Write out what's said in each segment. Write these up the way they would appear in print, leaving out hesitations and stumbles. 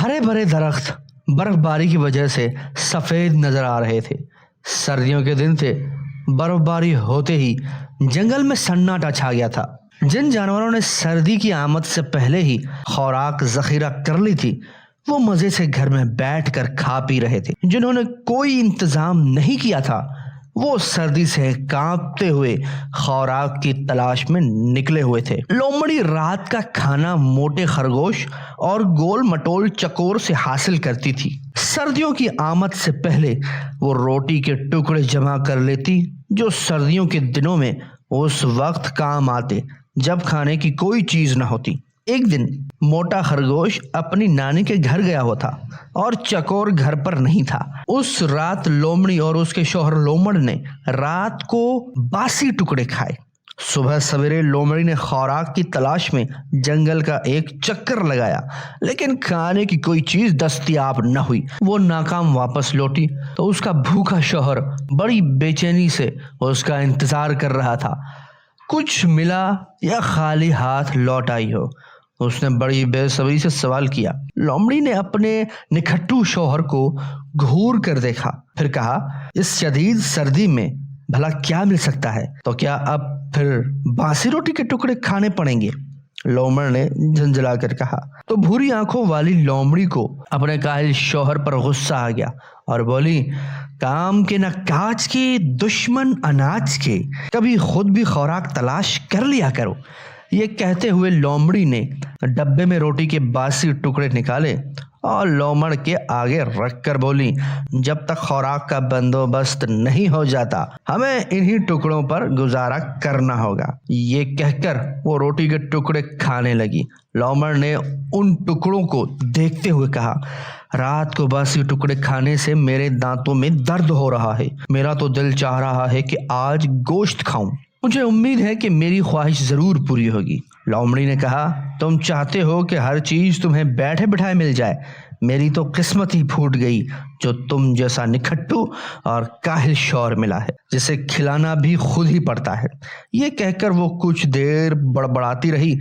ہرے بھرے درخت برف باری کی وجہ سے سفید نظر آ رہے تھے۔ سردیوں کے دن تھے۔ برف باری ہوتے ہی جنگل میں سناٹا چھا گیا تھا۔ جن جانوروں نے سردی کی آمد سے پہلے ہی خوراک ذخیرہ کر لی تھی وہ مزے سے گھر میں بیٹھ کر کھا پی رہے تھے۔ جنہوں نے کوئی انتظام نہیں کیا تھا وہ سردی سے کانپتے ہوئے خوراک کی تلاش میں نکلے ہوئے تھے۔ لومڑی رات کا کھانا موٹے خرگوش اور گول مٹول چکور سے حاصل کرتی تھی۔ سردیوں کی آمد سے پہلے وہ روٹی کے ٹکڑے جمع کر لیتی جو سردیوں کے دنوں میں اس وقت کام آتے جب کھانے کی کوئی چیز نہ ہوتی۔ ایک دن موٹا خرگوش اپنی نانی کے گھر گیا ہوا تھا اور چکور گھر پر نہیں تھا۔ اس رات لومڑی اور اس کے شوہر لومڑ نے رات کو باسی ٹکڑے کھائے۔ صبح سویرے لومڑی نے خوراک کی تلاش میں جنگل کا ایک چکر لگایا لیکن کھانے کی کوئی چیز دستیاب نہ ہوئی۔ وہ ناکام واپس لوٹی تو اس کا بھوکا شوہر بڑی بے چینی سے اس کا انتظار کر رہا تھا۔ کچھ ملا یا خالی ہاتھ لوٹ آئی ہو؟ اس نے بڑی بے صبری سے سوال کیا۔ لومڑی نے اپنے نکھٹو شوہر کو گھور کر دیکھا، پھر کہا، اس شدید سردی میں بھلا کیا مل سکتا ہے؟ تو کیا اب پھر باسی روٹی کے ٹکڑے کھانے پڑیں گے؟ لومڑ نے جھنجھلا کر کہا۔ تو بھوری آنکھوں والی لومڑی کو اپنے کاہل شوہر پر غصہ آ گیا اور بولی، کام کے نہ کاج کے، دشمن اناج کے، کبھی خود بھی خوراک تلاش کر لیا کرو۔ یہ کہتے ہوئے لومڑی نے ڈبے میں روٹی کے باسی ٹکڑے نکالے اور لومڑ کے آگے رکھ کر بولی، جب تک خوراک کا بندوبست نہیں ہو جاتا ہمیں انہی ٹکڑوں پر گزارا کرنا ہوگا۔ یہ کہہ کر وہ روٹی کے ٹکڑے کھانے لگی۔ لومڑ نے ان ٹکڑوں کو دیکھتے ہوئے کہا، رات کو باسی ٹکڑے کھانے سے میرے دانتوں میں درد ہو رہا ہے۔ میرا تو دل چاہ رہا ہے کہ آج گوشت کھاؤں۔ مجھے امید ہے کہ میری خواہش ضرور پوری ہوگی۔ لومڑی نے کہا، تم چاہتے ہو کہ ہر چیز تمہیں بیٹھے بٹھائے مل جائے؟ میری تو قسمت ہی پھوٹ گئی جو تم جیسا نکھٹو اور کاہل شوہر ملا ہے جسے کھلانا بھی خود ہی پڑتا ہے۔ یہ کہہ کر وہ کچھ دیر بڑبڑاتی رہی،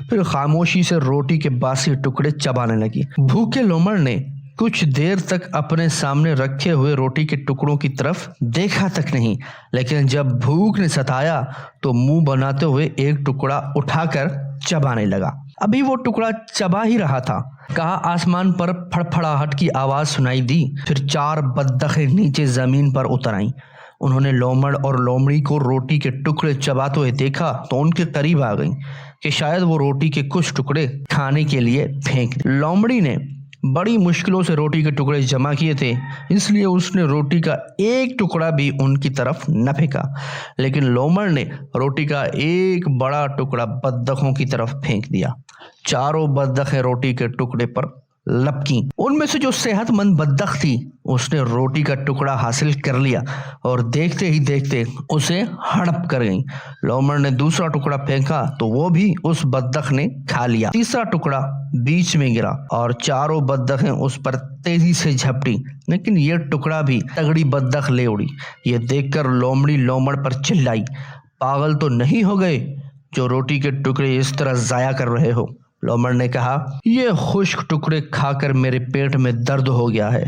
پھر خاموشی سے روٹی کے باسی ٹکڑے چبانے لگی۔ بھوکے لومڑ نے کچھ دیر تک اپنے سامنے رکھے ہوئے روٹی کے ٹکڑوں کی طرف دیکھا تک نہیں، لیکن جب بھوک نے ستایا تو منہ بناتے ہوئے ایک ٹکڑا اٹھا کر چبانے لگا۔ ابھی وہ ٹکڑا چبا ہی رہا تھا، کہا آسمان پر پھڑپھڑاہٹ کی آواز سنائی دی، پھر 4 بطخیں نیچے زمین پر اتر آئیں۔ انہوں نے لومڑ اور لومڑی کو روٹی کے ٹکڑے چباتے ہوئے دیکھا تو ان کے قریب آ گئیں کہ شاید وہ روٹی کے کچھ ٹکڑے کھانے کے لیے پھینک دیں۔ لومڑی نے بڑی مشکلوں سے روٹی کے ٹکڑے جمع کیے تھے، اس لیے اس نے روٹی کا ایک ٹکڑا بھی ان کی طرف نہ پھینکا، لیکن لومڑ نے روٹی کا ایک بڑا ٹکڑا بطخوں کی طرف پھینک دیا۔ چاروں بطخیں روٹی کے ٹکڑے پر لپکیں۔ ان میں سے جو صحت مند بطخ تھی اس نے روٹی کا ٹکڑا حاصل کر لیا اور دیکھتے ہی دیکھتے اسے ہڑپ کر گئی۔ لومڑ نے دوسرا ٹکڑا پھینکا تو وہ بھی اس بطخ نے کھا لیا۔ تیسرا ٹکڑا بیچ میں گرا اور چاروں بطخیں اس پر تیزی سے جھپٹی، لیکن یہ ٹکڑا بھی تگڑی بطخ لے اڑی۔ یہ دیکھ کر لومڑی لومڑ پر چلائی، پاگل تو نہیں ہو گئے جو روٹی کے ٹکڑے اس طرح ضائع کر رہے ہو؟ لومڑ نے کہا، یہ خشک ٹکڑے کھا کر میرے پیٹ میں درد ہو گیا ہے،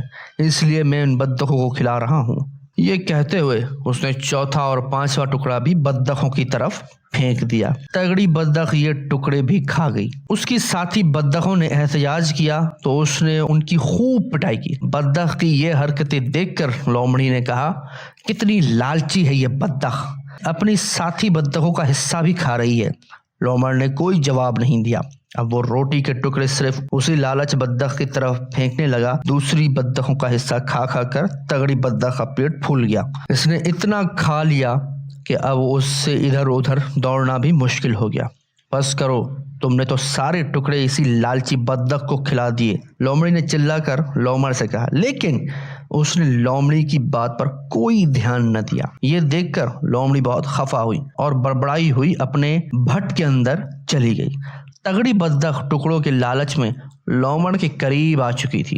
اس لیے میں ان بطخوں کو کھلا رہا ہوں۔ یہ کہتے ہوئے اس نے چوتھا اور پانچواں ٹکڑا بھی بطخوں کی طرف پھینک دیا۔ تگڑی بطخ یہ ٹکڑے بھی کھا گئی۔ اس کی ساتھی بطخوں نے احتجاج کیا تو اس نے ان کی خوب پٹائی کی۔ بطخ کی یہ حرکتیں دیکھ کر لومڑی نے کہا، کتنی لالچی ہے یہ بطخ، اپنی ساتھی بطخوں کا حصہ بھی کھا رہی ہے۔ لومڑ نے کوئی جواب نہیں دیا۔ اب وہ روٹی کے ٹکڑے صرف اسی لالچ بطخ کی طرف پھینکنے لگا۔ دوسری بطخوں کا حصہ کھا کھا کر تگڑی بطخ کا پیٹ پھول گیا۔ اس نے اتنا کھا لیا کہ اب اس سے ادھر ادھر دوڑنا بھی مشکل ہو گیا۔ بس کرو، تم نے تو سارے ٹکڑے اسی لالچی بطخ کو کھلا دیے، لومڑی نے چلا کر لومڑ سے کہا، لیکن اس نے لومڑی کی بات پر کوئی دھیان نہ دیا۔ یہ دیکھ کر لومڑی بہت خفا ہوئی اور بڑبڑائی ہوئی اپنے بھٹ کے اندر چلی گئی۔ تگڑی بطخ ٹکڑوں کے لالچ میں لومڑ کے قریب آ چکی تھی۔